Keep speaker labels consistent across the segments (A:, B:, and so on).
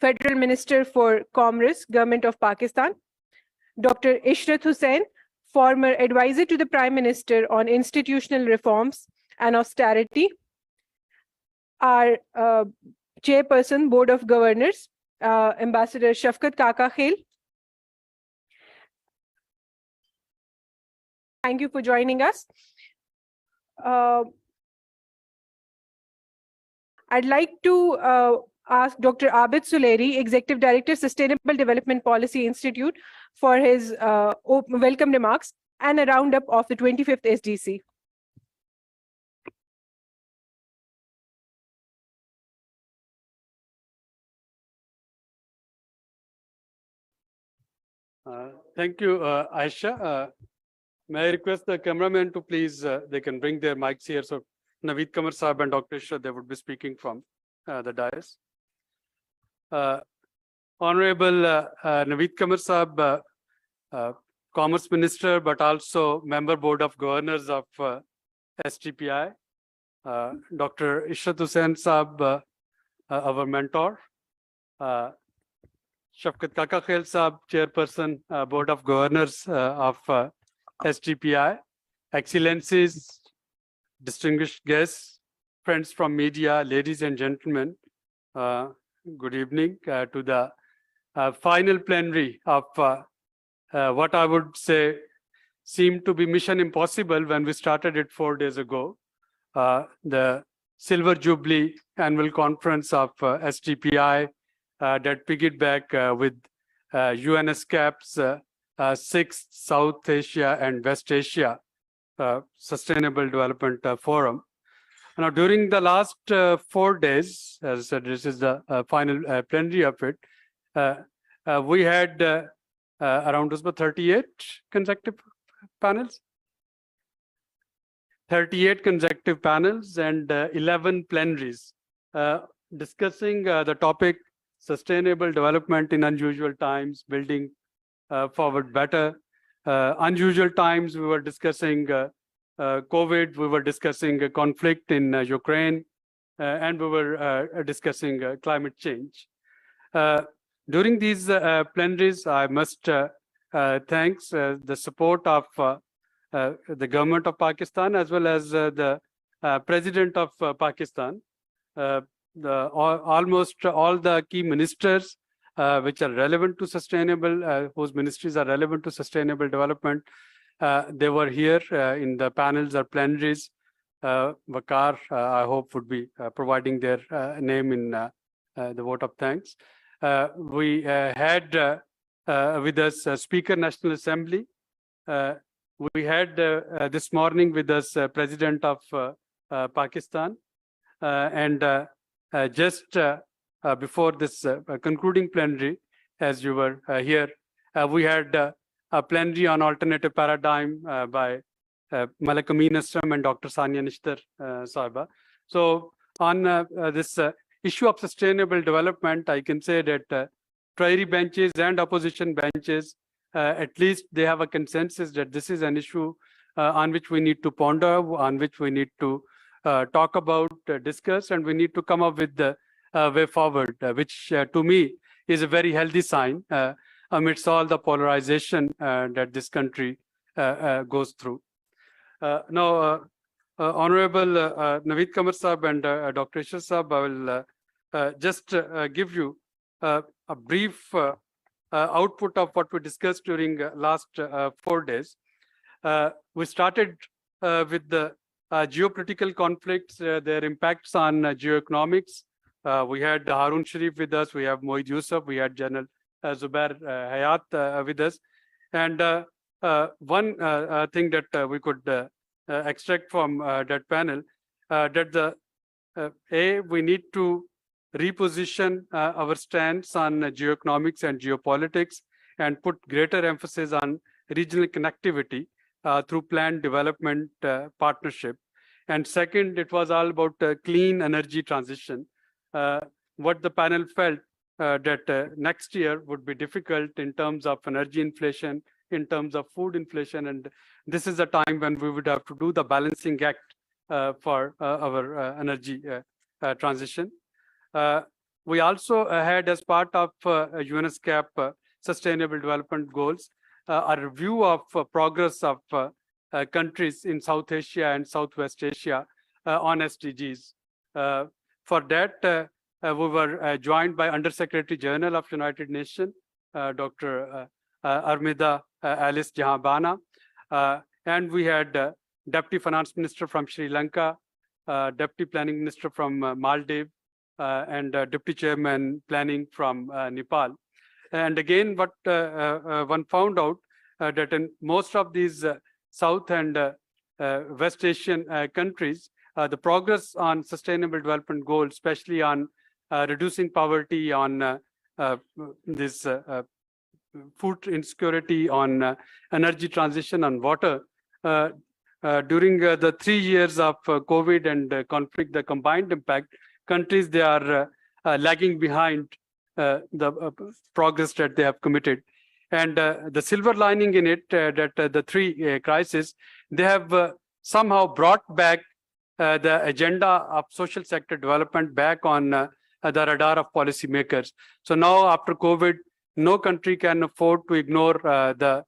A: Federal Minister for Commerce, Government of Pakistan. Dr. Ishrat Hussain, former advisor to the Prime Minister on institutional reforms and austerity. Our Chairperson, Board of Governors, Ambassador Shafkat Kaka Khel. Thank you for joining us. I'd like to ask Dr. Abid Suleri, Executive Director, Sustainable Development Policy Institute, for his welcome remarks and a roundup of the 25th SDC.
B: Thank you, Aisha. May I request the cameraman to please, they can bring their mics here. So Naveed Kamar Saab and Dr. Ishrat, they would be speaking from the dais. Honorable Naveed Kamar Saab, Commerce Minister, but also Member Board of Governors of STPI. Dr. Ishrat Hussain Saab, our mentor. Shafkat Kaka Khel Saab, Chairperson, Board of Governors of STPI. Excellencies, distinguished guests, friends from media, ladies and gentlemen, good evening to the final plenary of what I would say seemed to be mission impossible when we started it 4 days ago. The Silver Jubilee Annual Conference of STPI that piggyback with UNESCAP's 6th South Asia and West Asia Sustainable Development Forum. Now, during the last 4 days, as I said, this is the final plenary of it, we had around 38 consecutive panels. 38 consecutive panels and 11 plenaries discussing the topic sustainable development in unusual times, building forward better. Unusual times, we were discussing COVID, we were discussing a conflict in Ukraine, and we were discussing climate change. During these plenaries, I must thank the support of the government of Pakistan as well as the President of Pakistan. Almost all the key ministers which are relevant to sustainable, whose ministries are relevant to sustainable development, they were here in the panels or plenaries. Vakar, I hope, would be providing their name in the vote of thanks. We had with us Speaker National Assembly. We had this morning with us President of Pakistan. And just before this concluding plenary, as you were here, we had a plenary on alternative paradigm by Malak Amin Asram and Dr. Sania Nishtar Sahiba. So on this issue of sustainable development, I can say that Treasury benches and opposition benches, at least they have a consensus that this is an issue on which we need to ponder, on which we need to talk about, discuss, and we need to come up with the way forward, which to me is a very healthy sign amidst all the polarization that this country goes through. Now, Honorable Naveed Kamar Saab and Dr. Ishrat Saab, I will just give you a brief output of what we discussed during last 4 days. We started with the geopolitical conflicts, their impacts on geoeconomics. We had Harun Sharif with us, we have Moeed Yusuf, we had General Zubair Hayat with us. And one thing that we could extract from that panel, that we need to reposition our stance on geoeconomics and geopolitics and put greater emphasis on regional connectivity through planned development partnership. And second, it was all about clean energy transition. What the panel felt that next year would be difficult in terms of energy inflation, in terms of food inflation, and this is a time when we would have to do the balancing act for our energy transition. We also had, as part of UNESCAP Sustainable Development Goals, a review of progress of countries in South Asia and Southwest Asia on SDGs. For that, we were joined by Undersecretary General of United Nations, Dr. Armida Alice Jahanbana, and we had Deputy Finance Minister from Sri Lanka, Deputy Planning Minister from Maldives, and Deputy Chairman Planning from Nepal. And again, what one found out that in most of these South and West Asian countries, the progress on sustainable development goals, especially on reducing poverty, on this food insecurity, on energy transition, on water, during the 3 years of COVID and conflict, the combined impact, countries, they are lagging behind the progress that they have committed. And the silver lining in it, that the three crises, they have somehow brought back the agenda of social sector development back on the radar of policymakers. So now, after COVID, no country can afford to ignore the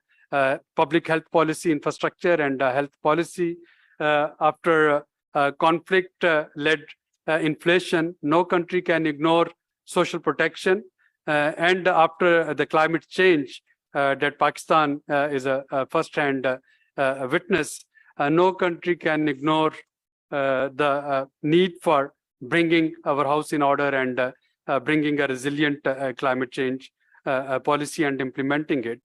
B: public health policy, infrastructure, and health policy. After conflict-led inflation, no country can ignore social protection. And after the climate change that Pakistan is a first-hand witness, no country can ignore the need for bringing our house in order and bringing a resilient climate change policy and implementing it.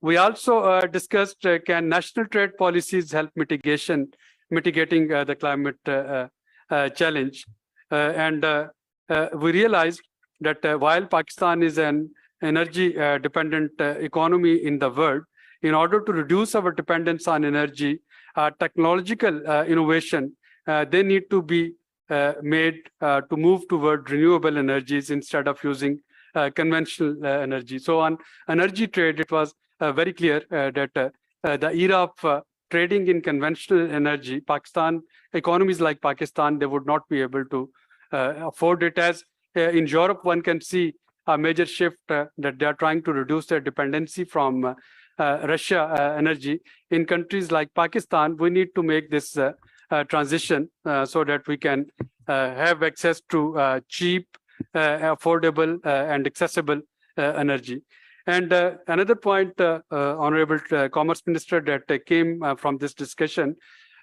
B: We also discussed, can national trade policies help mitigating the climate challenge? And we realized that while Pakistan is an energy-dependent economy in the world, in order to reduce our dependence on energy, technological innovation, they need to be made to move toward renewable energies instead of using conventional energy. So on energy trade, it was very clear that the era of trading in conventional energy, economies like Pakistan, they would not be able to afford it. As in Europe, one can see a major shift that they are trying to reduce their dependency from Russia energy. In countries like Pakistan, we need to make this transition so that we can have access to cheap, affordable, and accessible energy. And another point, Honorable Commerce Minister, that came from this discussion,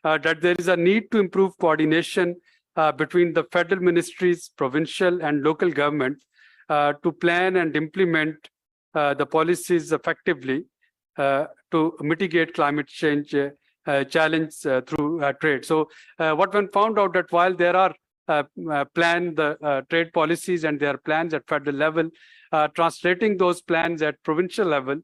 B: that there is a need to improve coordination between the federal ministries, provincial and local government to plan and implement the policies effectively to mitigate climate change challenge through trade. So what one found out, that while there are planned trade policies and there are plans at federal level, translating those plans at provincial level,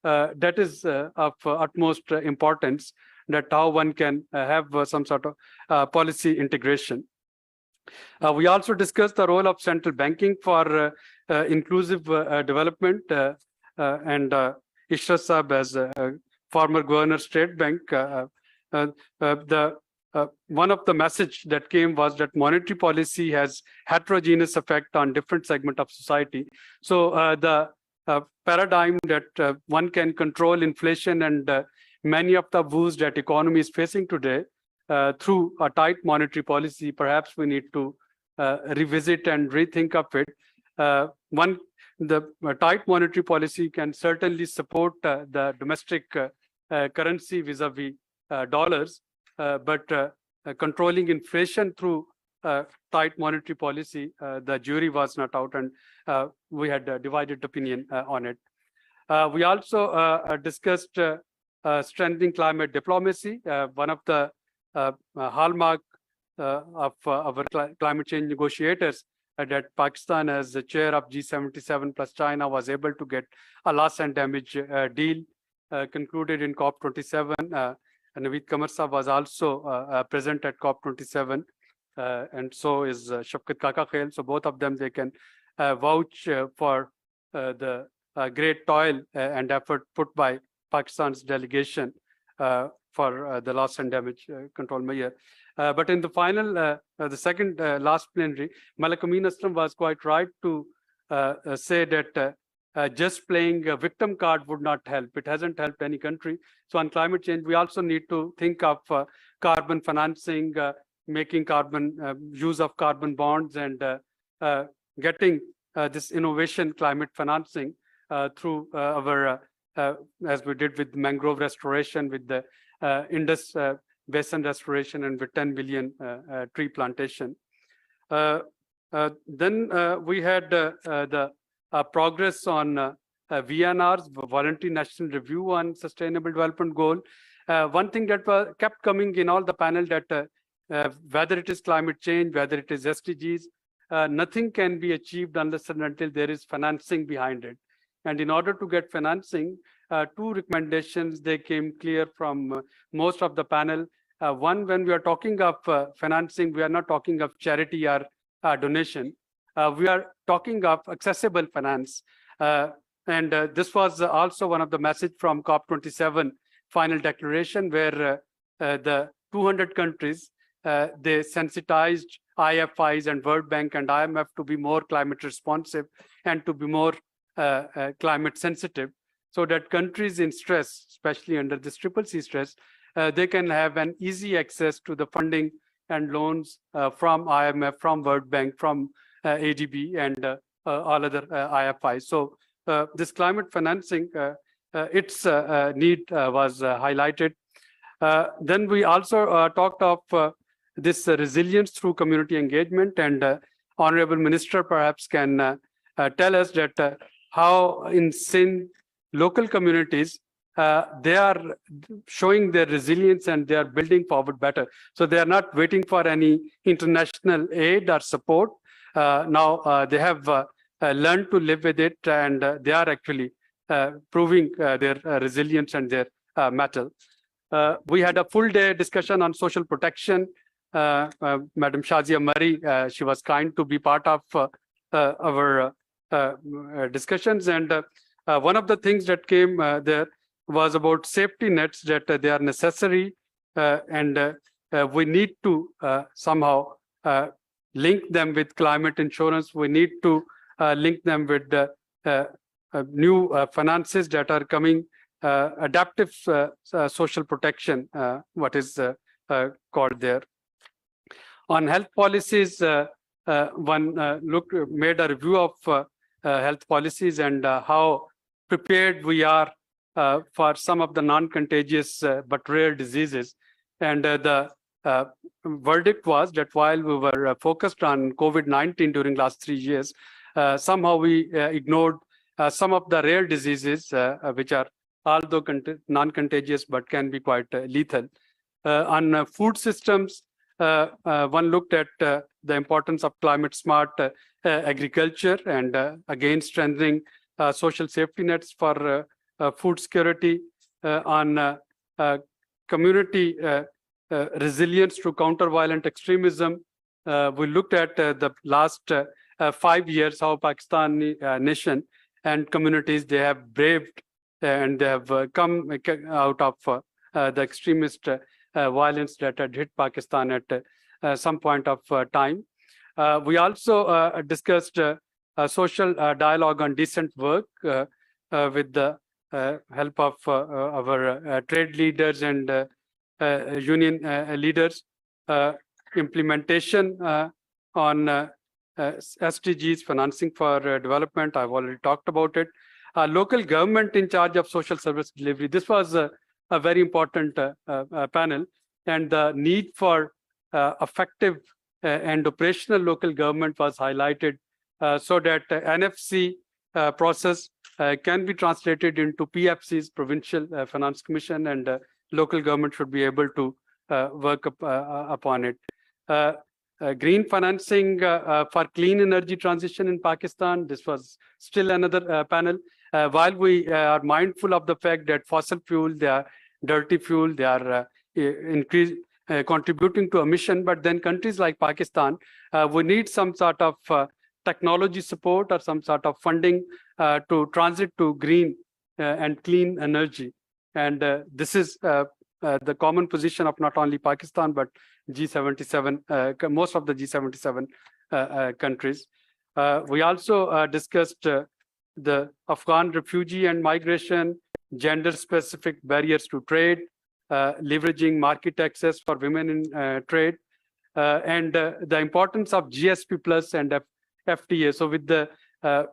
B: that is of utmost importance, that how one can have some sort of policy integration. We also discussed the role of central banking for inclusive development, and Ishrat Saab, as former governor State Bank, one of the message that came was that monetary policy has heterogeneous effect on different segment of society. So the paradigm that one can control inflation and many of the woes that economy is facing today through a tight monetary policy, perhaps we need to revisit and rethink of it. The tight monetary policy can certainly support the domestic currency vis-a-vis dollars, but controlling inflation through tight monetary policy, the jury was not out, and we had a divided opinion on it. We also discussed strengthening climate diplomacy. One of the hallmark of our climate change negotiators, that Pakistan, as the chair of G77 plus China, was able to get a loss and damage deal concluded in COP27. And Naveed Qamar Saab was also present at COP27, and so is Shafkat Kaka Khail. So both of them, they can vouch for the great toil and effort put by Pakistan's delegation for the loss and damage control measure. But in the final, the second last plenary, Malak Amin Aslam was quite right to say that just playing a victim card would not help. It hasn't helped any country. So on climate change, we also need to think of carbon financing, making carbon use of carbon bonds, and getting this innovation climate financing through our, as we did with mangrove restoration, with the Indus basin restoration, and with 10 billion tree plantation. Then we had the progress on VNR's, Voluntary National Review on Sustainable Development Goal. One thing that kept coming in all the panel, that whether it is climate change, whether it is SDGs, nothing can be achieved unless and until there is financing behind it. And in order to get financing, two recommendations, they came clear from most of the panel. One, when we are talking of financing, we are not talking of charity or donation. We are talking of accessible finance. And this was also one of the message from COP27 final declaration, where the 200 countries, they sensitized IFIs and World Bank and IMF to be more climate responsive and to be more climate sensitive, so that countries in stress, especially under this CCC stress, they can have an easy access to the funding and loans from IMF, from World Bank, from ADB, and all other IFIs. So this climate financing, its need was highlighted. Then we also talked of this resilience through community engagement, and Honorable Minister perhaps can tell us that how in Sindh local communities, they are showing their resilience and they are building forward better. So they are not waiting for any international aid or support. Now they have learned to live with it, and they are actually proving their resilience and their mettle. We had a full day discussion on social protection. Madam Shazia Murray, she was kind to be part of our discussions, and one of the things that came there was about safety nets, that they are necessary, and we need to somehow link them with climate insurance. We need to link them with new finances that are coming, adaptive social protection, what is called there. On health policies, one made a review of health policies and how prepared we are for some of the non-contagious but rare diseases. And the verdict was that while we were focused on COVID-19 during last 3 years, somehow we ignored some of the rare diseases, which are although non-contagious but can be quite lethal. On food systems, one looked at the importance of climate smart agriculture, and again strengthening social safety nets for food security. On community resilience to counter violent extremism, we looked at the last 5 years how Pakistani nation and communities, they have braved and they have come out of the extremist violence that had hit Pakistan at some point of time. We also discussed social dialogue on decent work with the help of our trade leaders and union leaders. Implementation on SDGs, financing for development, I've already talked about it. Local government in charge of social service delivery. This was a very important panel, and the need for effective and operational local government was highlighted, so that NFC process can be translated into PFCs, Provincial Finance Commission, and local government should be able to work upon it. Green financing for clean energy transition in Pakistan. This was still another panel. While we are mindful of the fact that fossil fuel, they are dirty fuel, they are contributing to emission, but then countries like Pakistan, we need some sort of technology support or some sort of funding to transit to green and clean energy. And this is the common position of not only Pakistan, but G77, most of the G77 countries. We also discussed the Afghan refugee and migration, gender-specific barriers to trade, leveraging market access for women in trade, and the importance of GSP Plus and FTA. So with the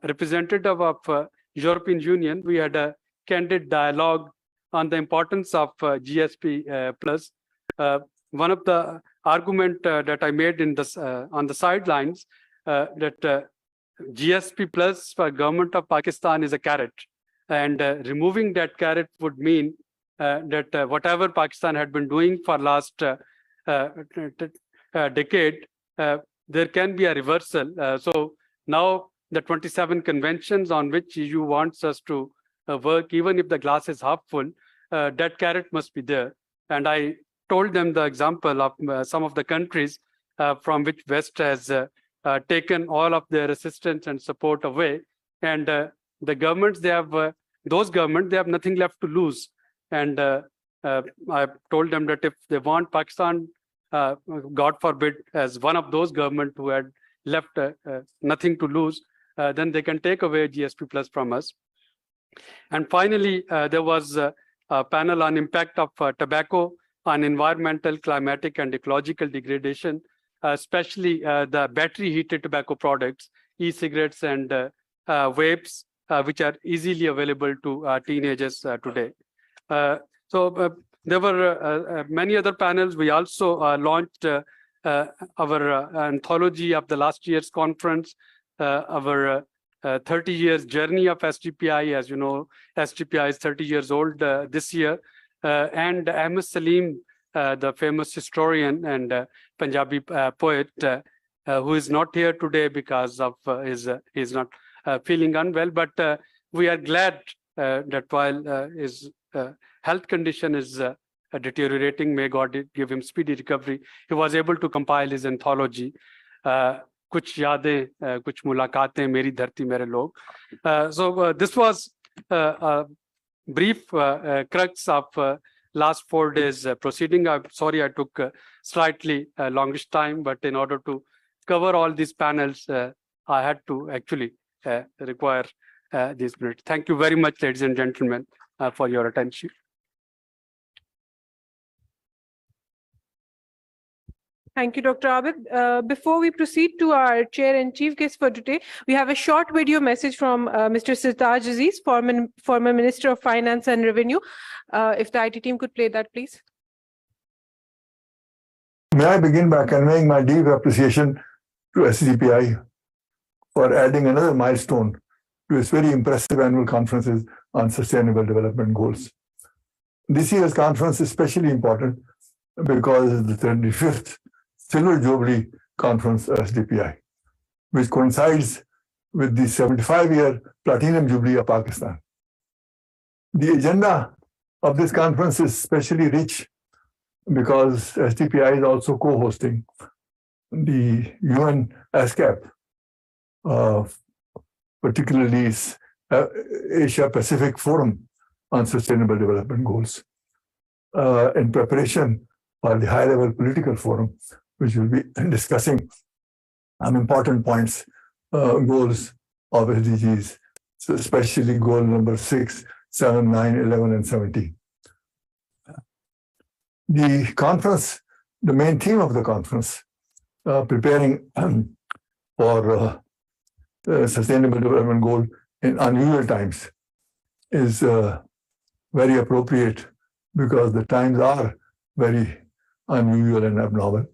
B: representative of European Union, we had a candid dialogue on the importance of GSP Plus. One of the argument that I made in this on the sidelines that GSP Plus for government of Pakistan is a carrot, and removing that carrot would mean that whatever Pakistan had been doing for last decade, there can be a reversal. So now the 27 conventions on which EU wants us to work, even if the glass is half full, that carrot must be there. And I told them the example of some of the countries from which West has taken all of their assistance and support away. And the governments, they have nothing left to lose. And I told them that if they want Pakistan, God forbid, as one of those governments who had left nothing to lose, then they can take away GSP Plus from us. And finally, there was a panel on impact of tobacco on environmental, climatic, and ecological degradation, especially the battery-heated tobacco products, e-cigarettes, and vapes, which are easily available to teenagers today. So there were many other panels. We also launched our anthology of the last year's conference, our 30 years journey of SDPI. As you know, SDPI is 30 years old this year. And Ahmed Salim, the famous historian and Punjabi poet, who is not here today because of he's not feeling unwell. But we are glad that while his health condition is deteriorating, may God give him speedy recovery, he was able to compile his anthology, Kuch Yaadein, Kuch Mulaqatein, Meri Dharti Mere Log. So this was a brief crux of last 4 days proceeding. I'm sorry I took slightly longish time, but in order to cover all these panels, I had to actually require these minutes. Thank you very much, ladies and gentlemen, for your attention.
A: Thank you, Dr. Abid. Before we proceed to our chair and chief guest for today, we have a short video message from Mr. Sirtaj Aziz, former Minister of Finance and Revenue. If the IT team could play that, please.
C: May I begin by conveying my deep appreciation to SDPI for adding another milestone to its very impressive annual conferences on sustainable development goals. This year's conference is especially important because it's the 35th Silver Jubilee Conference SDPI, which coincides with the 75-year Platinum Jubilee of Pakistan. The agenda of this conference is especially rich because SDPI is also co-hosting the UN ASCAP, particularly Asia-Pacific Forum on Sustainable Development Goals, in preparation for the high-level political forum, which will be discussing important points, goals of SDGs, so especially goal number 6, 7, 9, 11, and 17. The conference, the main theme of the conference, preparing for sustainable development goal in unusual times, is very appropriate because the times are very unusual and abnormal.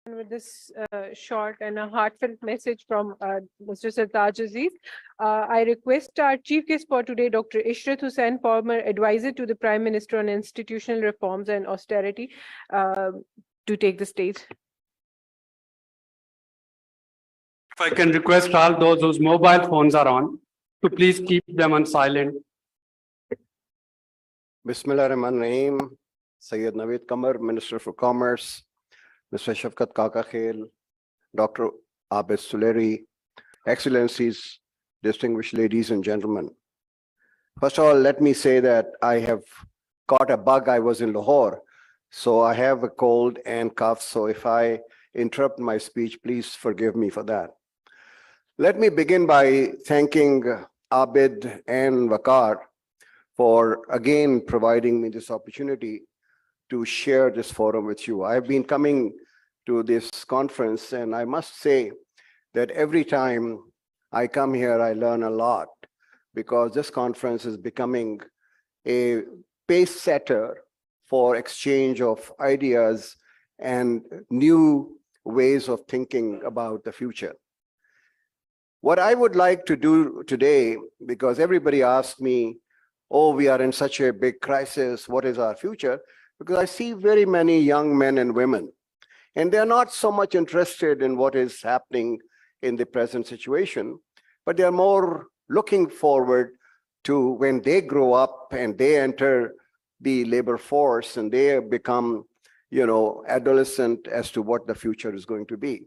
A: And with this short and a heartfelt message from Mr. Sirtaj Aziz, I request our chief guest for today, Dr. Ishrat Hussain, former advisor to the Prime Minister on institutional reforms and austerity, to take the stage.
B: If I can request all those whose mobile phones are on to please keep them on silent.
D: Bismillah ar-Rahman ar-Rahim. Sayyid Naveed Qamar, Minister for Commerce, Mr. Shafqat Kaka Khail, Dr. Abid Suleri, Excellencies, distinguished ladies and gentlemen. First of all, let me say that I have caught a bug. I was in Lahore, so I have a cold and cough. So if I interrupt my speech, please forgive me for that. Let me begin by thanking Abid and Waqar for again providing me this opportunity to share this forum with you. I've been coming to this conference, and I must say that every time I come here, I learn a lot, because this conference is becoming a pace setter for exchange of ideas and new ways of thinking about the future. What I would like to do today, because everybody asked me, oh, we are in such a big crisis, what is our future? Because I see very many young men and women, and they're not so much interested in what is happening in the present situation, but they're more looking forward to when they grow up and they enter the labor force and they become, adolescent as to what the future is going to be.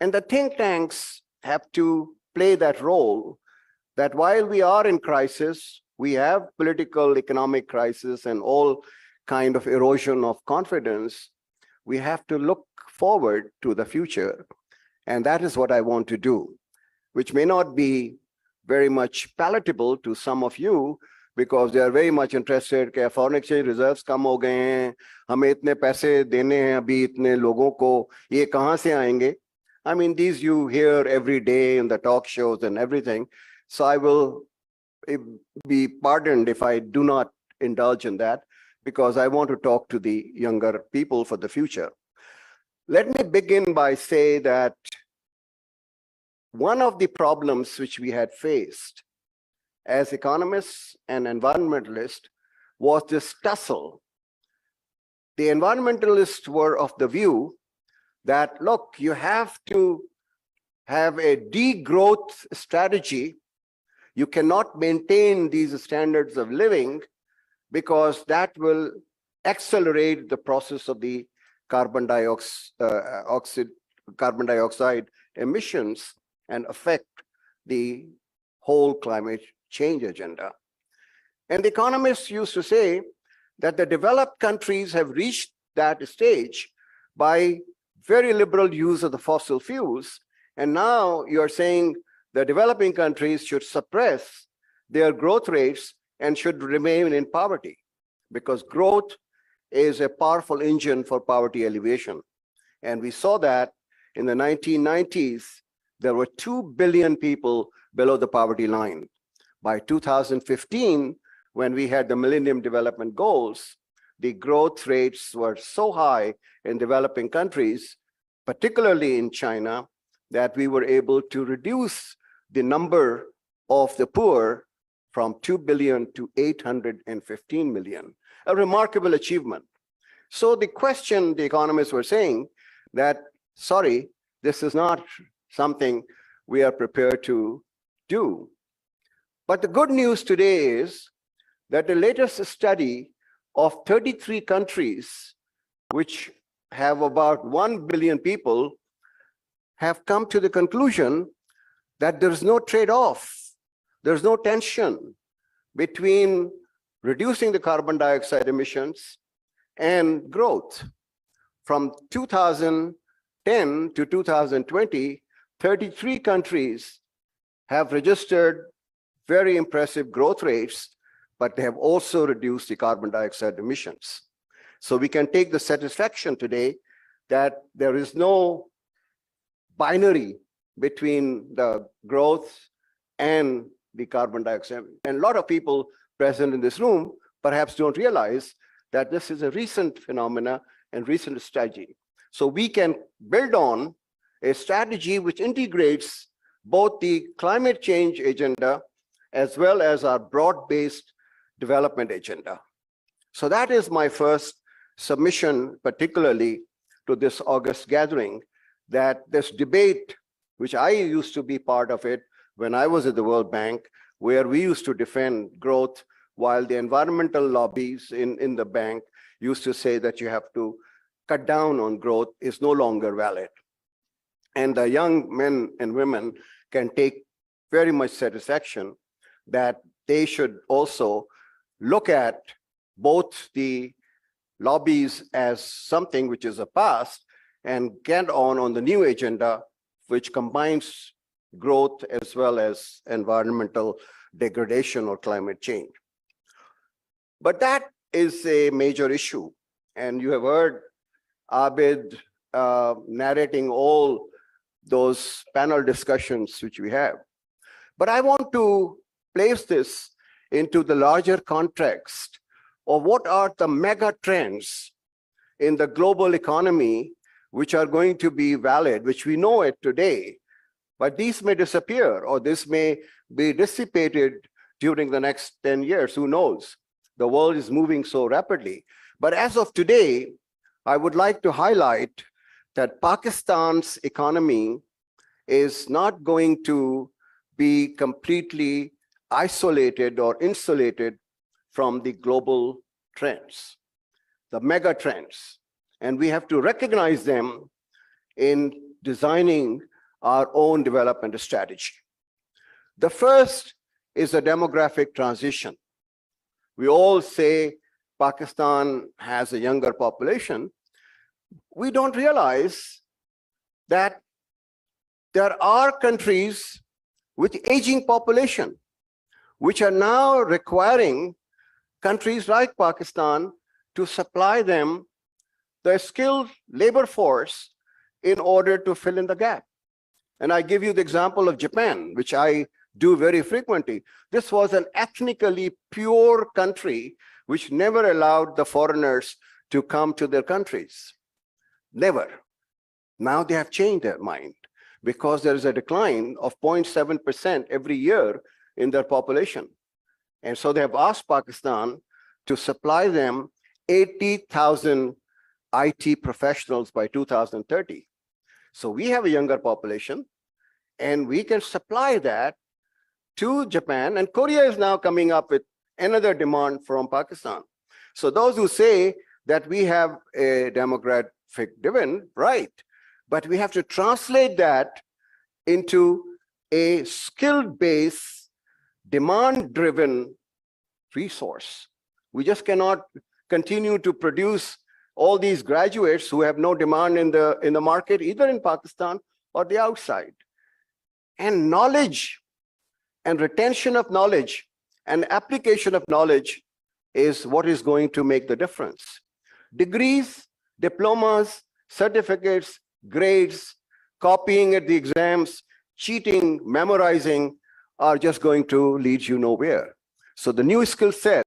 D: And the think tanks have to play that role, that while we are in crisis, we have political, economic crisis and all kind of erosion of confidence, we have to look forward to the future. And that is what I want to do, which may not be very much palatable to some of you, because they are very much interested कि foreign exchange reserves कम हो गए हैं, हमें इतने पैसे देने हैं अभी इतने लोगों को, ये कहाँ से आएंगे? I mean, these you hear every day in the talk shows and everything. So I will be pardoned if I do not indulge in that, because I want to talk to the younger people for the future. Let me begin by saying that one of the problems which we had faced as economists and environmentalists was this tussle. The environmentalists were of the view that, look, you have to have a degrowth strategy. You cannot maintain these standards of living because that will accelerate the process of the carbon dioxide emissions and affect the whole climate change agenda. And the economists used to say that the developed countries have reached that stage by very liberal use of the fossil fuels. And now you're saying the developing countries should suppress their growth rates and should remain in poverty, because growth is a powerful engine for poverty alleviation. And we saw that in the 1990s, there were 2 billion people below the poverty line. By 2015, when we had the Millennium Development Goals, the growth rates were so high in developing countries, particularly in China, that we were able to reduce the number of the poor from 2 billion to 815 million, a remarkable achievement. So the question the economists were saying that, sorry, this is not something we are prepared to do. But the good news today is that the latest study of 33 countries, which have about 1 billion people, have come to the conclusion that there's no trade-off, there's no tension between reducing the carbon dioxide emissions and growth. From 2010 to 2020, 33 countries have registered very impressive growth rates, but they have also reduced the carbon dioxide emissions. So we can take the satisfaction today that there is no binary between the growth and the carbon dioxide. And a lot of people present in this room perhaps don't realize that this is a recent phenomena and recent strategy. So we can build on a strategy which integrates both the climate change agenda as well as our broad-based development agenda. So that is my first submission, particularly to this August gathering, that this debate, which I used to be part of it when I was at the World Bank, where we used to defend growth while the environmental lobbies in the bank used to say that you have to cut down on growth, is no longer valid. And the young men and women can take very much satisfaction that they should also look at both the lobbies as something which is a past and get on the new agenda, which combines growth as well as environmental degradation or climate change. But that is a major issue. And you have heard Abid narrating all those panel discussions which we have. But I want to place this into the larger context of what are the mega trends in the global economy which are going to be valid, which we know it today, but these may disappear or this may be dissipated during the next 10 years, who knows? The world is moving so rapidly. But as of today, I would like to highlight that Pakistan's economy is not going to be completely isolated or insulated from the global trends, the mega trends. And we have to recognize them in designing our own development strategy. The first is a demographic transition. We all say Pakistan has a younger population. We don't realize that there are countries with aging population, which are now requiring countries like Pakistan to supply them the skilled labor force in order to fill in the gap. And I give you the example of Japan, which I do very frequently. This was an ethnically pure country which never allowed the foreigners to come to their countries. Never. Now they have changed their mind because there is a decline of 0.7% every year in their population. And so they have asked Pakistan to supply them 80,000 IT professionals by 2030. So we have a younger population and we can supply that to Japan, and Korea is now coming up with another demand from Pakistan. So those who say that we have a demographic dividend, right, but we have to translate that into a skill-based, demand-driven resource. We just cannot continue to produce all these graduates who have no demand in the market, either in Pakistan or the outside. And knowledge and retention of knowledge and application of knowledge is what is going to make the difference. Degrees, diplomas, certificates, grades, copying at the exams, cheating, memorizing are just going to lead you nowhere. So the new skill set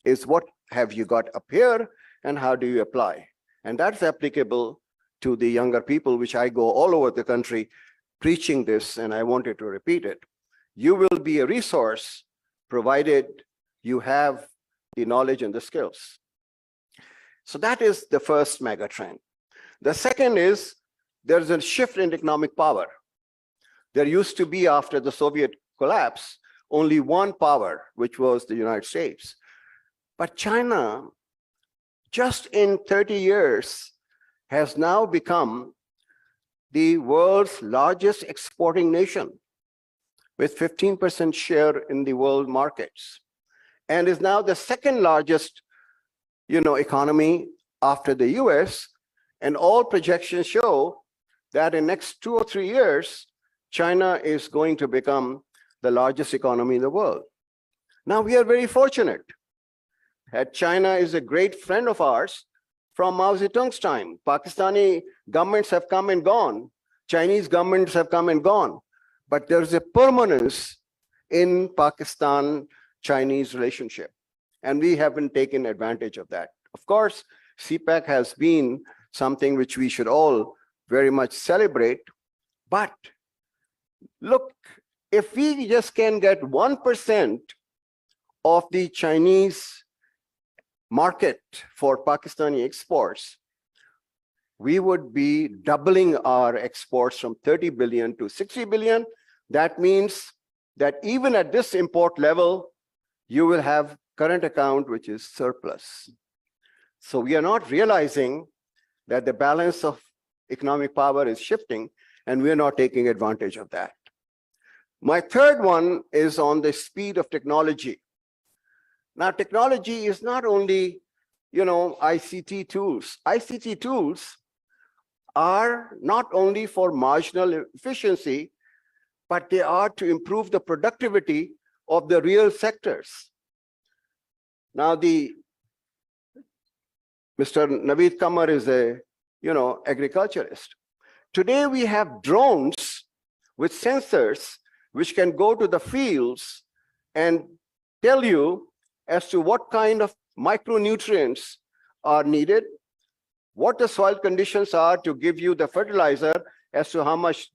D: is what have you got up here and how do you apply? And that's applicable to the younger people, which I go all over the country preaching this, and I wanted to repeat it. You will be a resource provided you have the knowledge and the skills. So that is the first mega trend. The second is there's a shift in economic power. There used to be, after the Soviet collapse, only one power, which was the United States. But China, just in 30 years, has now become the world's largest exporting nation, with 15% share in the world markets, and is now the second largest, economy after the US. And all projections show that in next 2 or 3 years, China is going to become the largest economy in the world. Now we are very fortunate that China is a great friend of ours from Mao Zedong's time. Pakistani governments have come and gone. Chinese governments have come and gone. But there's a permanence in Pakistan-Chinese relationship, and we haven't taken advantage of that. Of course, CPEC has been something which we should all very much celebrate, but look, if we just can get 1% of the Chinese market for Pakistani exports, we would be doubling our exports from 30 billion to 60 billion. That means that even at this import level, you will have current account, which is surplus. So we are not realizing that the balance of economic power is shifting, and we are not taking advantage of that. My third one is on the speed of technology. Now, technology is not only, ICT tools. ICT tools are not only for marginal efficiency, but they are to improve the productivity of the real sectors. Now, Mr. Naveed Kamar is a, agriculturist. Today, we have drones with sensors which can go to the fields and tell you as to what kind of micronutrients are needed, what the soil conditions are to give you the fertilizer as to how much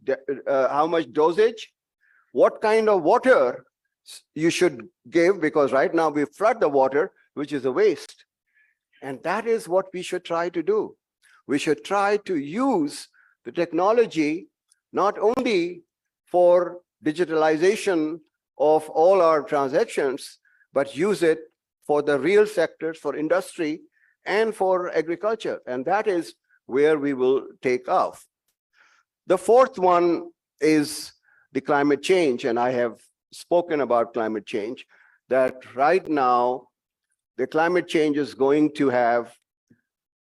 D: dosage, what kind of water you should give, because right now we flood the water, which is a waste. And that is what we should try to do. We should try to use the technology not only for digitalization of all our transactions, but use it for the real sectors, for industry, and for agriculture. And that is where we will take off. The fourth one is the climate change. And I have spoken about climate change, that right now, the climate change is going to have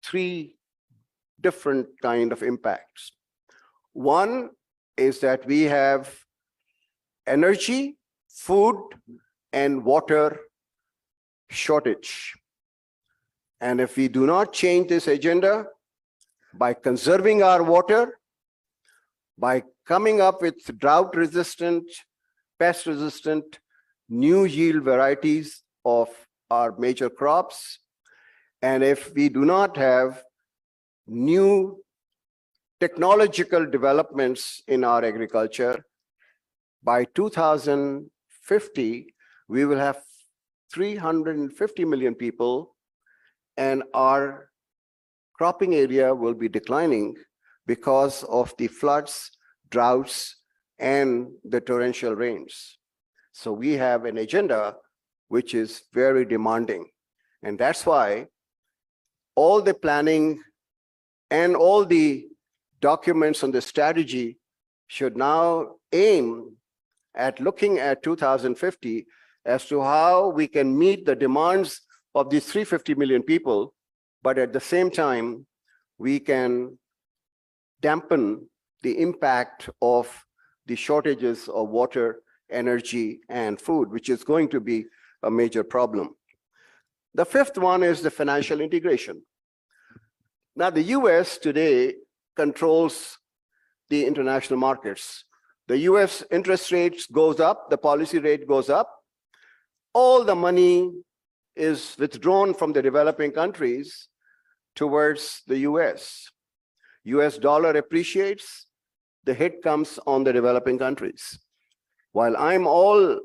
D: three different kind of impacts. One is that we have energy, food, and water shortage. And if we do not change this agenda by conserving our water, by coming up with drought-resistant, pest-resistant, new yield varieties of our major crops, and if we do not have new technological developments in our agriculture, by 2050, we will have 350 million people, and our cropping area will be declining because of the floods, droughts, and the torrential rains. So we have an agenda which is very demanding. And that's why all the planning and all the documents on the strategy should now aim at looking at 2050 as to how we can meet the demands of these 350 million people, but at the same time, we can dampen the impact of the shortages of water, energy, and food, which is going to be a major problem. The fifth one is the financial integration. Now, the US today controls the international markets. The US interest rates goes up, the policy rate goes up. All the money is withdrawn from the developing countries towards the US. US dollar appreciates, the hit comes on the developing countries. While I'm all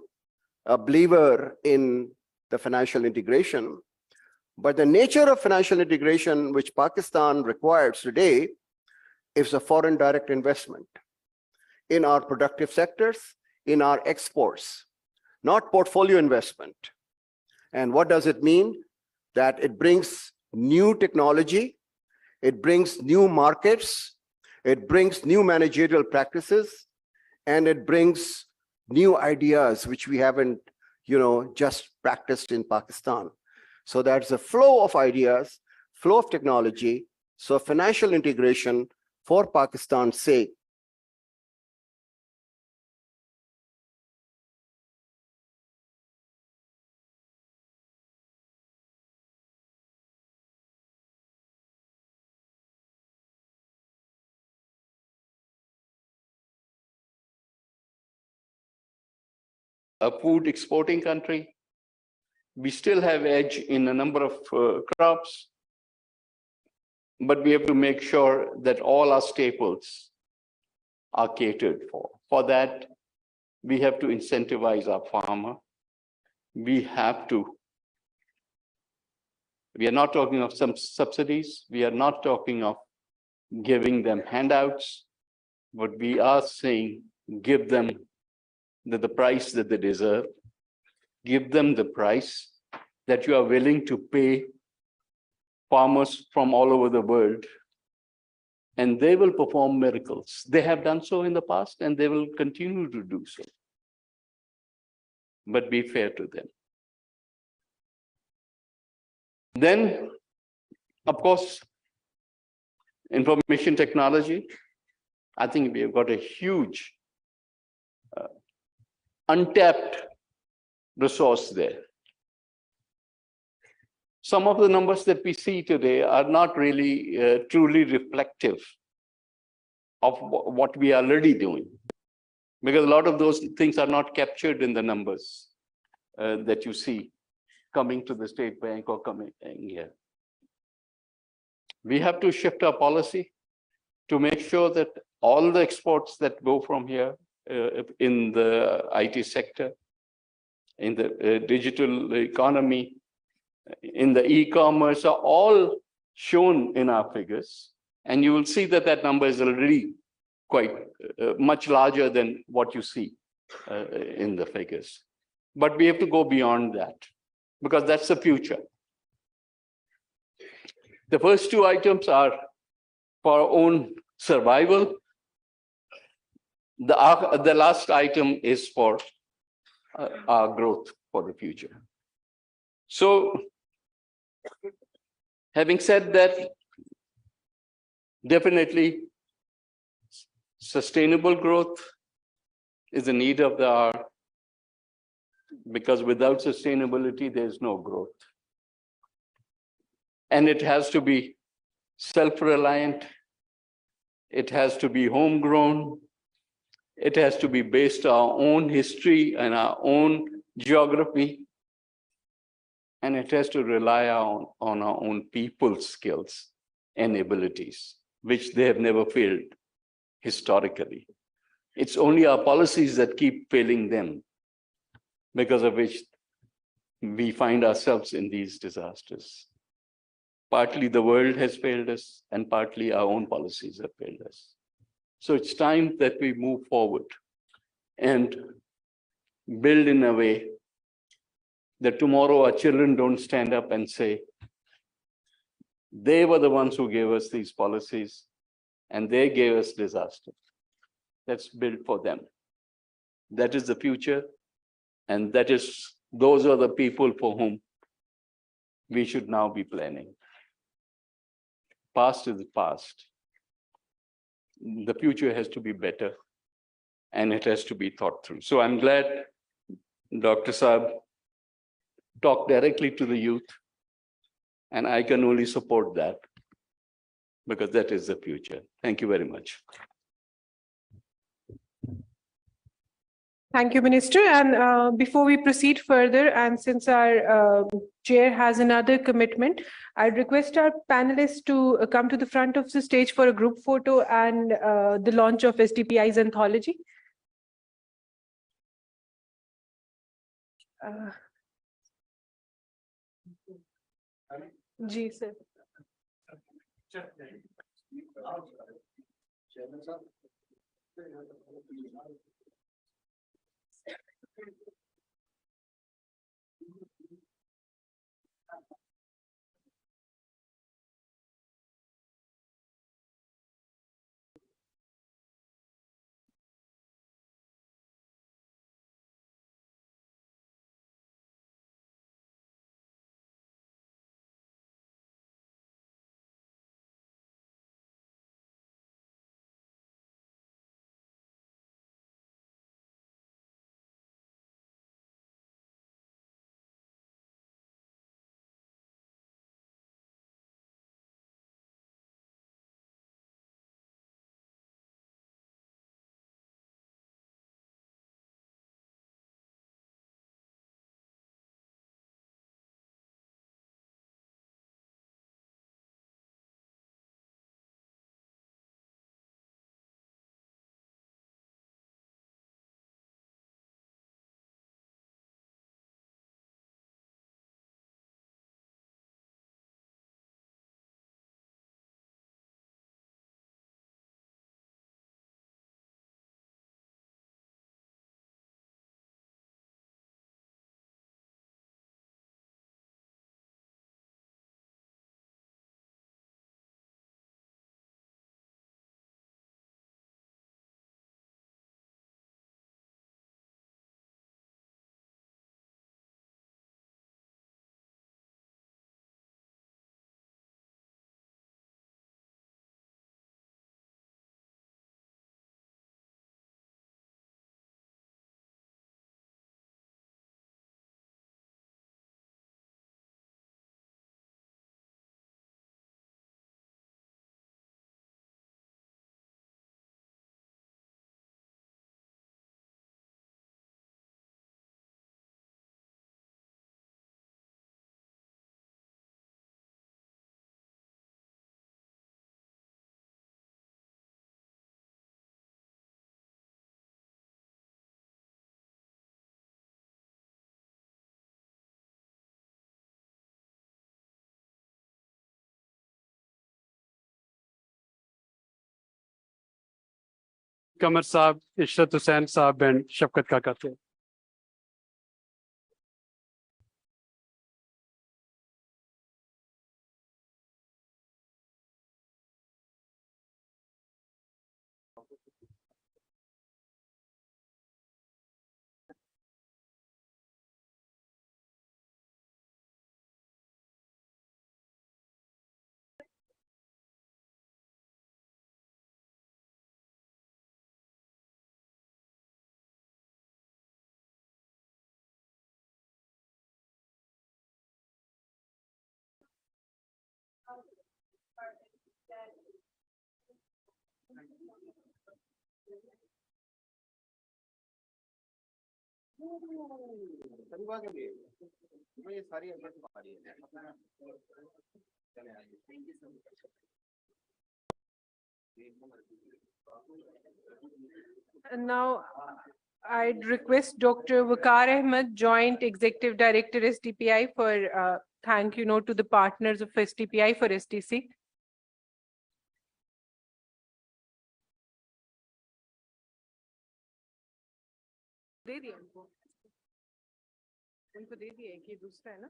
D: a believer in the financial integration, but the nature of financial integration which Pakistan requires today is a foreign direct investment in our productive sectors, in our exports, not portfolio investment. And what does it mean? That it brings new technology, it brings new markets, it brings new managerial practices, and it brings new ideas which we haven't, just practiced in Pakistan. So that's a flow of ideas, flow of technology. So financial integration for Pakistan's sake.
E: A food exporting country. We still have edge in a number of crops, but we have to make sure that all our staples are catered for. For that, we have to incentivize our farmer. We are not talking of some subsidies. We are not talking of giving them handouts, but we are saying give them the price that they deserve. Give them the price that you are willing to pay farmers from all over the world, and they will perform miracles. They have done so in the past, and they will continue to do so. but be fair to them. Then, of course, information technology. I think we have got a huge untapped resource there. Some of the numbers that we see today are not really truly reflective of what we are already doing, because a lot of those things are not captured in the numbers that you see coming to the State Bank or coming here. We have to shift our policy to make sure that all the exports that go from here in the IT sector, in the digital economy, in the e-commerce are all shown in our figures. And you will see that that number is already quite much larger than what you see in the figures. But we have to go beyond that, because that's the future. The first two items are for our own survival. The last item is for our growth for the future. So, having said that, definitely sustainable growth is a need of the hour, because without sustainability, there's no growth. And it has to be self-reliant. It has to be homegrown. It has to be based on our own history and our own geography. And it has to rely on our own people's skills and abilities, which they have never failed historically. It's only our policies that keep failing them, because of which we find ourselves in these disasters. Partly the world has failed us, and partly our own policies have failed us. So it's time that we move forward and build in a way that tomorrow our children don't stand up and say, they were the ones who gave us these policies and they gave us disaster. Let's build for them. That is the future, and those are the people for whom we should now be planning. Past is the past. The future has to be better, and it has to be thought through. So I'm glad Dr. Saab talked directly to the youth, and I can only support that, because that is the future. Thank you very much.
A: Thank you, Minister. And before we proceed further, and since our chair has another commitment, I'd request our panelists to come to the front of the stage for a group photo and the launch of SDPI's anthology. Ji, sir.
B: Kamar Saab, Ishrat Hussain Saab, and Shafkat Kaka Khail.
A: And now I'd request Dr. Waqar Ahmed, Joint Executive Director, SDPI, for thank you note to the partners of SDPI for STC. दे दिया उनको दे दिया कि दूसरा है ना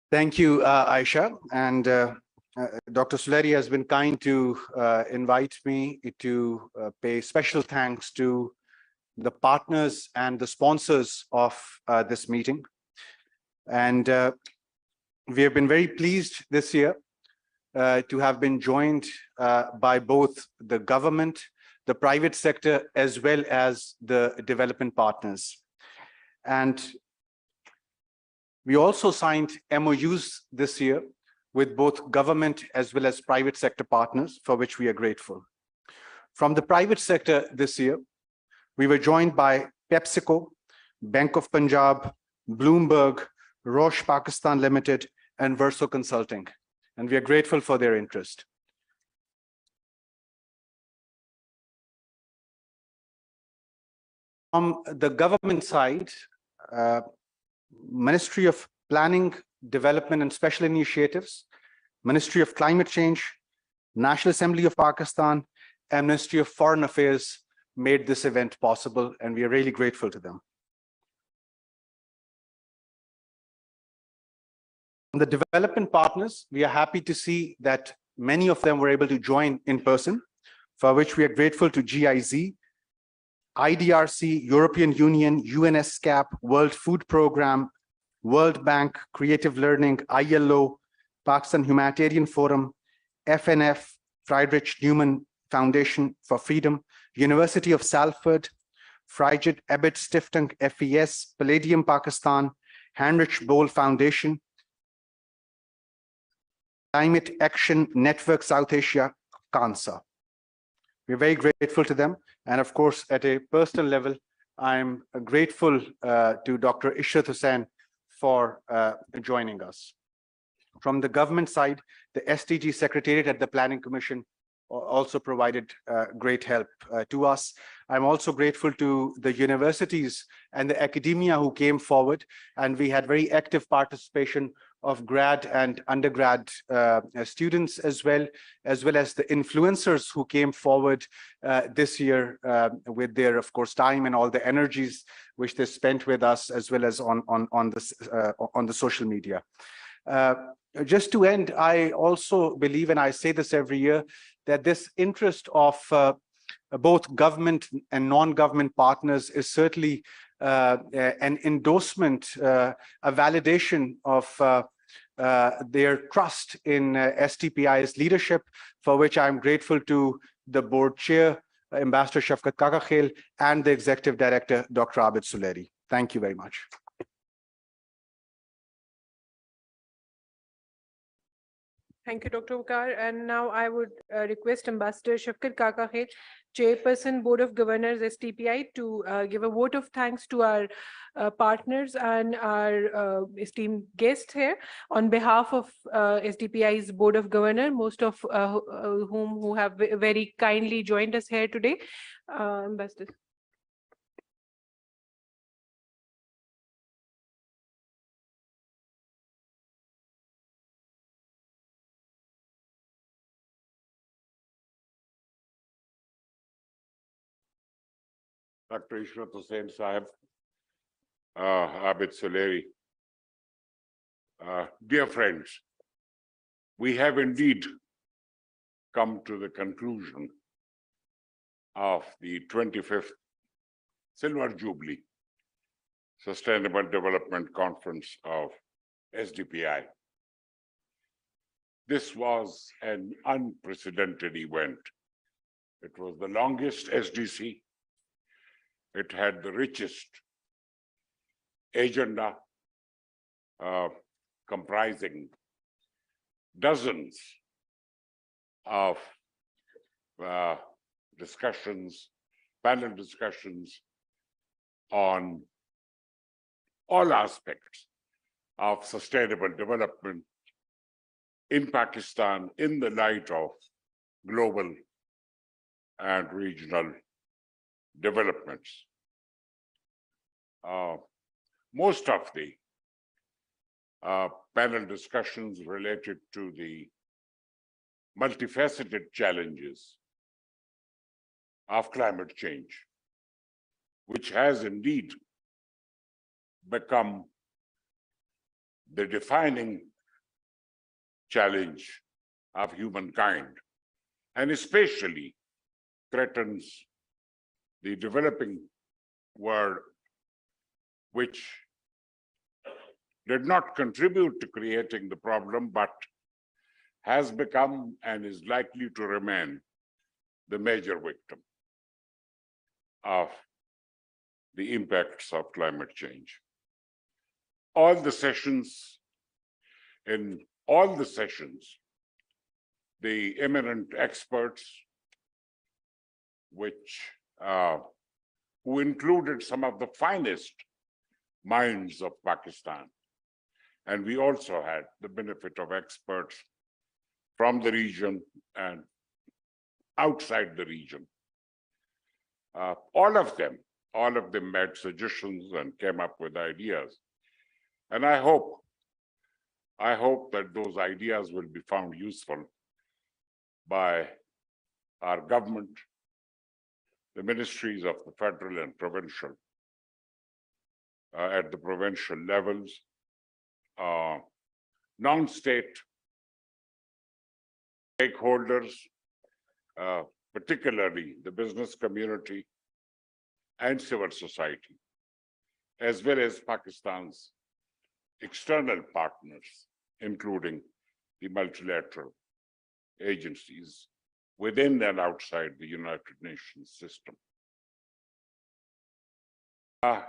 F: Thank you, Aisha. And Dr. Suleri has been kind to invite me to pay special thanks to the partners and the sponsors of this meeting. And we have been very pleased this year to have been joined by both the government, the private sector, as well as the development partners. And we also signed MOUs this year with both government as well as private sector partners, for which we are grateful. From the private sector this year, we were joined by PepsiCo, Bank of Punjab, Bloomberg, Roche Pakistan Limited, and Verso Consulting. And we are grateful for their interest. From the government side, Ministry of Planning, Development and Special Initiatives, Ministry of Climate Change, National Assembly of Pakistan, and Ministry of Foreign Affairs made this event possible, and we are really grateful to them. From the development partners, we are happy to see that many of them were able to join in person, for which we are grateful to GIZ, IDRC, European Union, UNESCAP, World Food Programme, World Bank, Creative Learning, ILO, Pakistan Humanitarian Forum, FNF, Friedrich Neumann Foundation for Freedom, University of Salford, Friedrich Ebert Stiftung, FES, Palladium Pakistan, Heinrich Boll Foundation, Climate Action Network South Asia, CANSA. We're very grateful to them. And of course, at a personal level, I'm grateful to Dr. Ishrat Hussain for joining us. From the government side, the SDG Secretariat at the Planning Commission also provided great help to us. I'm also grateful to the universities and the academia who came forward, and we had very active participation of grad and undergrad students as well as the influencers who came forward this year with their, of course, time and all the energies which they spent with us, as well as on the social media. Just to end, I also believe, and I say this every year, that this interest of both government and non-government partners is certainly an endorsement, a validation of their trust in STPI's leadership, for which I'm grateful to the board chair, Ambassador Shafkat Kaka Khail, and the executive director, Dr. Abid Suleri. Thank you very much.
A: Thank you, Dr. Waqar. And now I would request Ambassador Shafkat Kaka Khail, Chairperson, Board of Governors, STPI, to give a vote of thanks to our partners and our esteemed guests here on behalf of SDPI's Board of Governors, most of whom who have very kindly joined us here today. Ambassador.
G: Dr. Ishrat Hussain Sahib, Abid Suleri, dear friends, we have indeed come to the conclusion of the 25th Silver Jubilee Sustainable Development Conference of SDPI. This was an unprecedented event. It was the longest SDC. It had the richest agenda, comprising dozens of discussions, panel discussions on all aspects of sustainable development in Pakistan in the light of global and regional developments. Most of the panel discussions related to the multifaceted challenges of climate change, which has indeed become the defining challenge of humankind, and especially threatens the developing world, which did not contribute to creating the problem, but has become and is likely to remain the major victim of the impacts of climate change. In all the sessions, the eminent experts, who included some of the finest minds of Pakistan, and we also had the benefit of experts from the region and outside the region. All of them made suggestions and came up with ideas. And I hope that those ideas will be found useful by our government, the ministries of the federal and provincial, at the provincial levels, non-state stakeholders, particularly the business community and civil society, as well as Pakistan's external partners, including the multilateral agencies within and outside the United Nations system.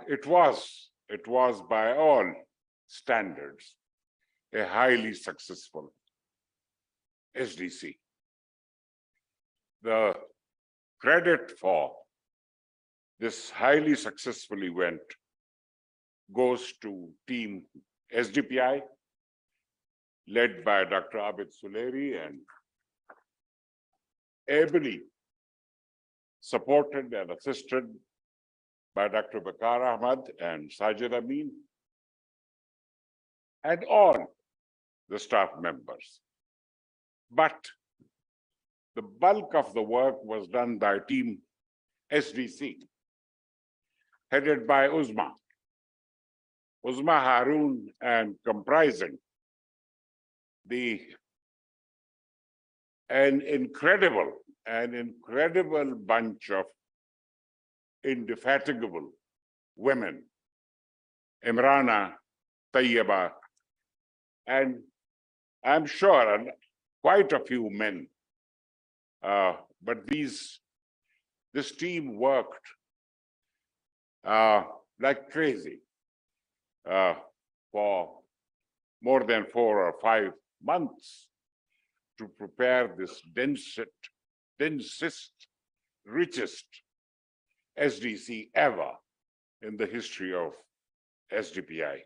G: It was by all standards a highly successful SDC. The credit for this highly successful event goes to Team SDPI, led by Dr. Abid Suleri and ably supported and assisted by Dr. Bakar Ahmad and Sajid Amin, and all the staff members. But the bulk of the work was done by Team SDC, headed by Uzma Haroon, and comprising an incredible bunch of indefatigable women, Imrana, Tayyaba, and I'm sure quite a few men. But this team worked like crazy for more than 4 or 5 months to prepare this densest, richest SDC ever in the history of SDPI.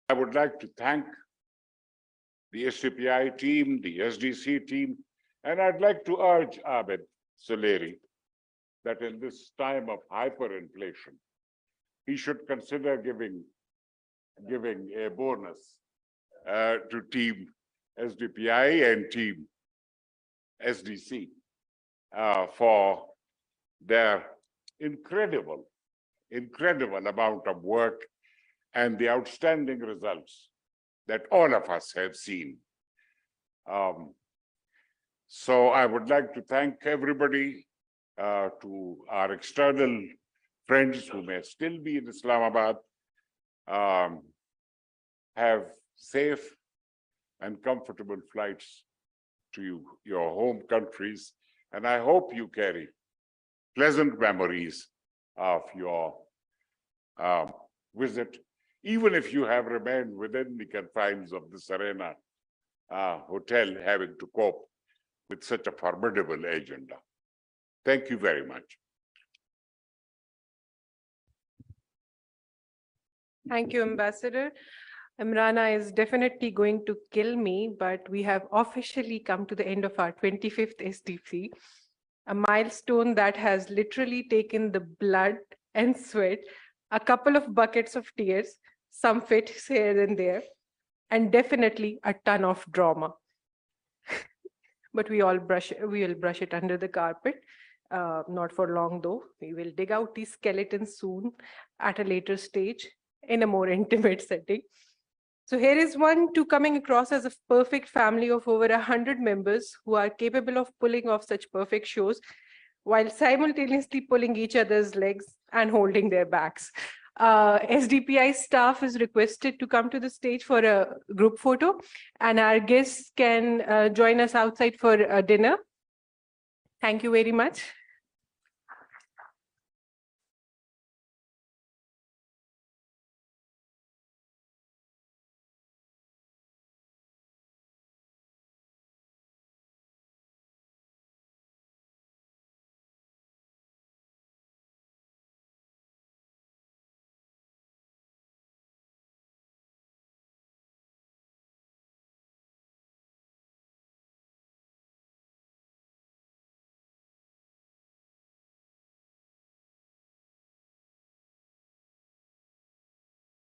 G: I would like to thank the SDPI team, the SDC team, and I'd like to urge Abid Suleri that in this time of hyperinflation, he should consider giving giving a bonus to team SDPI and team SDC for their incredible amount of work and the outstanding results that all of us have seen. So I would like to thank everybody, to our external friends who may still be in Islamabad. Have safe and comfortable flights to your home countries. And I hope you carry pleasant memories of your visit, even if you have remained within the confines of the Serena Hotel, having to cope with such a formidable agenda. Thank you very much.
A: Thank you, Ambassador. Imrana is definitely going to kill me, but we have officially come to the end of our 25th SDC, a milestone that has literally taken the blood and sweat, a couple of buckets of tears, some fits here and there, and definitely a ton of drama. But we will brush it under the carpet. Not for long though. We will dig out these skeletons soon at a later stage in a more intimate setting. So here is one to coming across as a perfect family of over 100 members who are capable of pulling off such perfect shows while simultaneously pulling each other's legs and holding their backs. SDPI staff is requested to come to the stage for a group photo, and our guests can join us outside for dinner. Thank you very much.